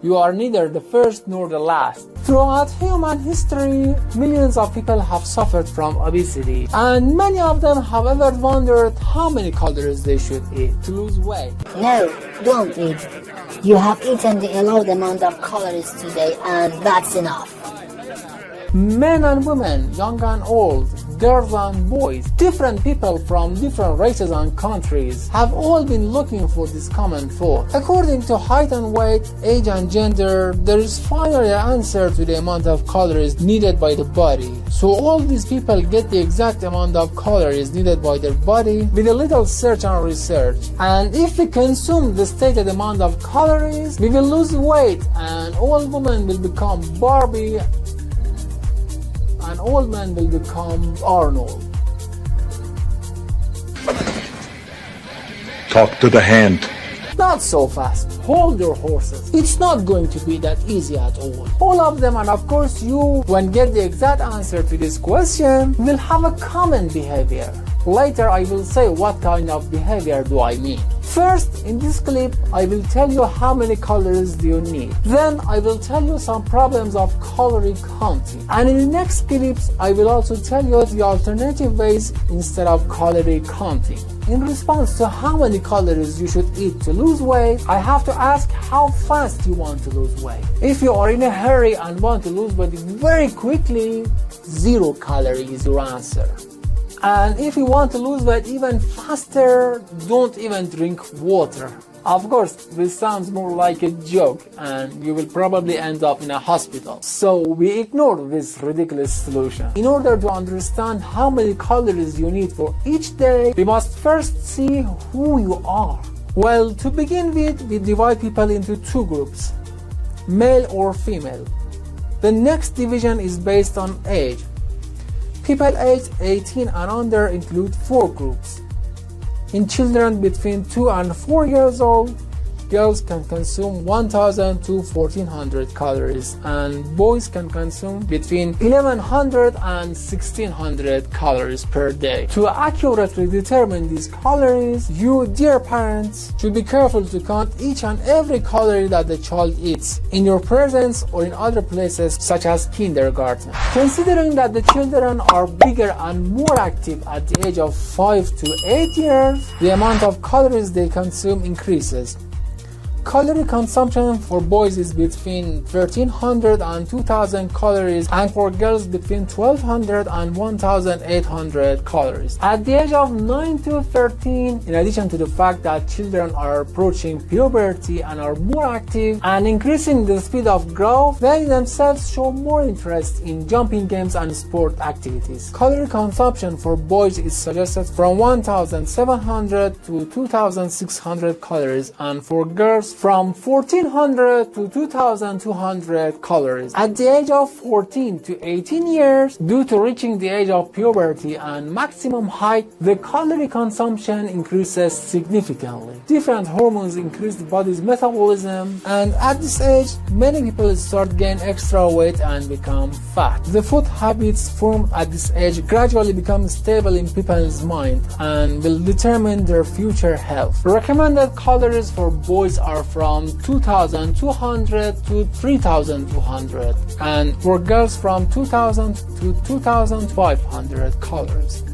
You are neither the first nor the last. Throughout human history, millions of people have suffered from obesity, and many of them have ever wondered how many calories they should eat to lose weight. No, don't eat. You have eaten the allowed amount of calories today, and that's enough. Men and women, young and old, girls and boys, different people from different races and countries have all been looking for this common thought. According to height and weight, age and gender, there is finally an answer to the amount of calories needed by the body. So all these people get the exact amount of calories needed by their body with a little search and research. And if we consume the stated amount of calories, we will lose weight and all women will become Barbie and all men will become Arnold. Talk to the hand. Not so fast. Hold your horses. It's not going to be that easy at all. All of them, and of course you, when get the exact answer to this question, will have a common behavior. Later I will say what kind of behavior do I mean. First, in this clip, I will tell you how many calories do you need. Then I will tell you some problems of calorie counting. And in the next clips, I will also tell you the alternative ways instead of calorie counting. In response to how many calories you should eat to lose weight, I have to ask how fast you want to lose weight. If you are in a hurry and want to lose weight very quickly, 0 calories is your answer. And if you want to lose weight even faster, don't even drink water. Of course, this sounds more like a joke and you will probably end up in a hospital. So we ignore this ridiculous solution. In order to understand how many calories you need for each day, we must first see who you are. Well, to begin with, we divide people into 2 groups, male or female. The next division is based on age. People aged 18 and under include 4 groups. In children between 2 and 4 years old, girls can consume 1,000 to 1,400 calories and boys can consume between 1,100 and 1,600 calories per day. To accurately determine these calories, you, dear parents, should be careful to count each and every calorie that the child eats in your presence or in other places such as kindergarten. Considering that the children are bigger and more active at the age of 5 to 8 years, the amount of calories they consume increases. Calorie consumption for boys is between 1,300 and 2,000 calories and for girls between 1,200 and 1,800 calories. At the age of 9 to 13, in addition to the fact that children are approaching puberty and are more active and increasing the speed of growth, they themselves show more interest in jumping games and sport activities. Calorie consumption for boys is suggested from 1,700 to 2,600 calories and for girls from 1,400 to 2,200 calories. At the age of 14 to 18 years, due to reaching the age of puberty and maximum height, the calorie consumption increases significantly. Different hormones increase the body's metabolism, and at this age, many people start gain extra weight and become fat. The food habits formed at this age gradually become stable in people's mind and will determine their future health. Recommended calories for boys are from 2,200 to 3,200 and for girls from 2,000 to 2,500 calories.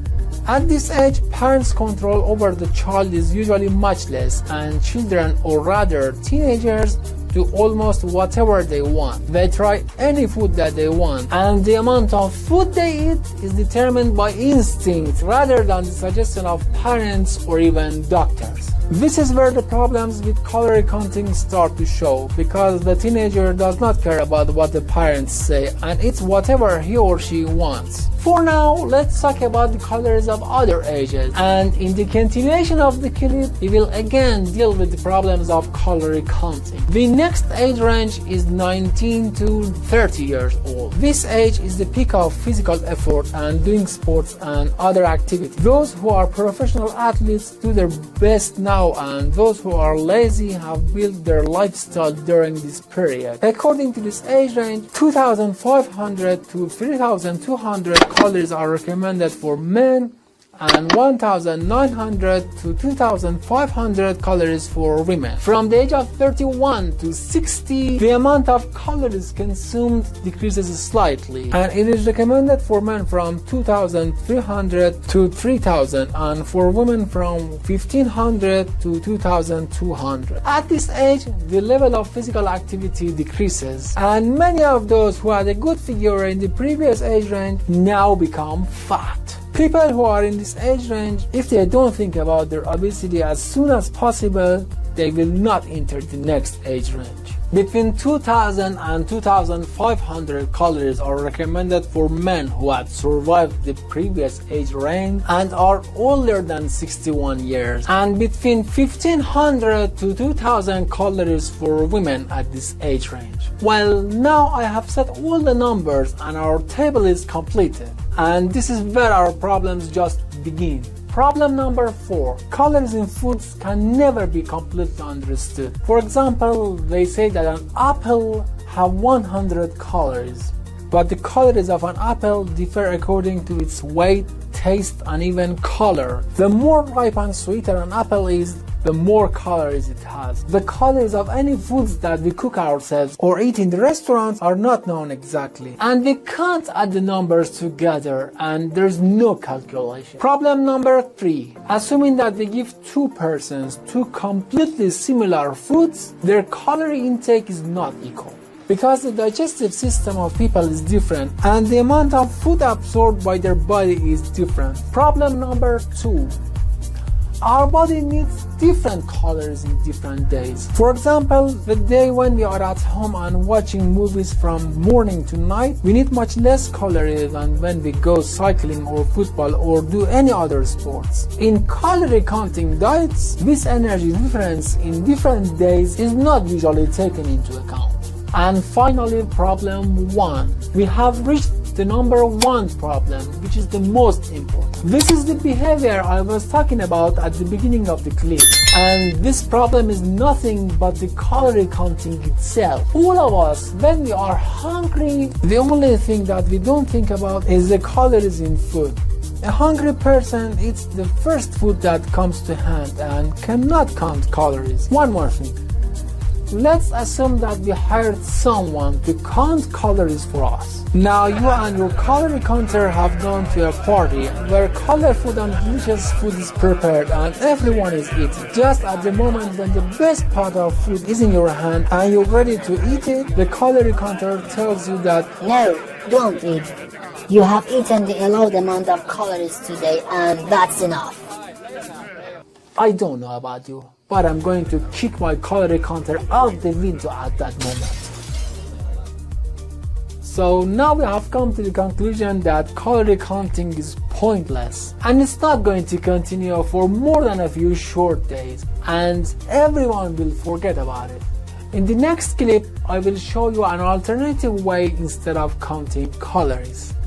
At this age, parents' control over the child is usually much less and children, or rather teenagers, do almost whatever they want. They try any food that they want, and the amount of food they eat is determined by instinct rather than the suggestion of parents or even doctors. This is where the problems with calorie counting start to show, because the teenager does not care about what the parents say and eats whatever he or she wants. For now, let's talk about the calories of other ages, and in the continuation of the clip, we will again deal with the problems of calorie counting. The next age range is 19 to 30 years old. This age is the peak of physical effort and doing sports and other activities. Those who are professional athletes do their best now, and those who are lazy have built their lifestyle during this period. According to this age range, 2,500 to 3,200 calories are recommended for men and 1,900 to 2,500 calories for women. From the age of 31 to 60, the amount of calories consumed decreases slightly, and it is recommended for men from 2,300 to 3,000 and for women from 1,500 to 2,200. At this age, the level of physical activity decreases, and many of those who had a good figure in the previous age range now become fat. People who are in this age range, if they don't think about their obesity as soon as possible, they will not enter the next age range. Between 2,000 and 2,500 calories are recommended for men who had survived the previous age range and are older than 61 years, and between 1,500 to 2,000 calories for women at this age range. Well, now I have set all the numbers and our table is completed, and this is where our problems just begin. Problem number 4. Calories in foods can never be completely understood. For example, they say that an apple has 100 calories, but the calories of an apple differ according to its weight, taste, and even color. The more ripe and sweeter an apple is, the more calories it has. The calories of any foods that we cook ourselves or eat in the restaurants are not known exactly, and we can't add the numbers together, and there's no calculation. Problem number 3. Assuming that we give two persons two completely similar foods, their calorie intake is not equal, because the digestive system of people is different and the amount of food absorbed by their body is different. Problem number 2. Our body needs different calories in different days. For example, the day when we are at home and watching movies from morning to night, we need much less calories than when we go cycling or football or do any other sports. In calorie counting diets, this energy difference in different days is not usually taken into account. And finally, problem 1. We have reached the number 1 problem, which is the most important. This is the behavior I was talking about at the beginning of the clip, and this problem is nothing but the calorie counting itself. All of us, when we are hungry, the only thing that we don't think about is the calories in food. A hungry person eats the first food that comes to hand and cannot count calories. One more thing. Let's assume that we hired someone to count calories for us. Now you and your calorie counter have gone to a party where colorful and delicious food is prepared and everyone is eating. Just at the moment when the best part of food is in your hand and you're ready to eat it, the calorie counter tells you that No, don't eat. You have eaten the allowed amount of calories today, and that's enough. I don't know about you, but I'm going to kick my calorie counter out the window at that moment. So now we have come to the conclusion that calorie counting is pointless, and it's not going to continue for more than a few short days, and everyone will forget about it. In the next clip, I will show you an alternative way instead of counting calories.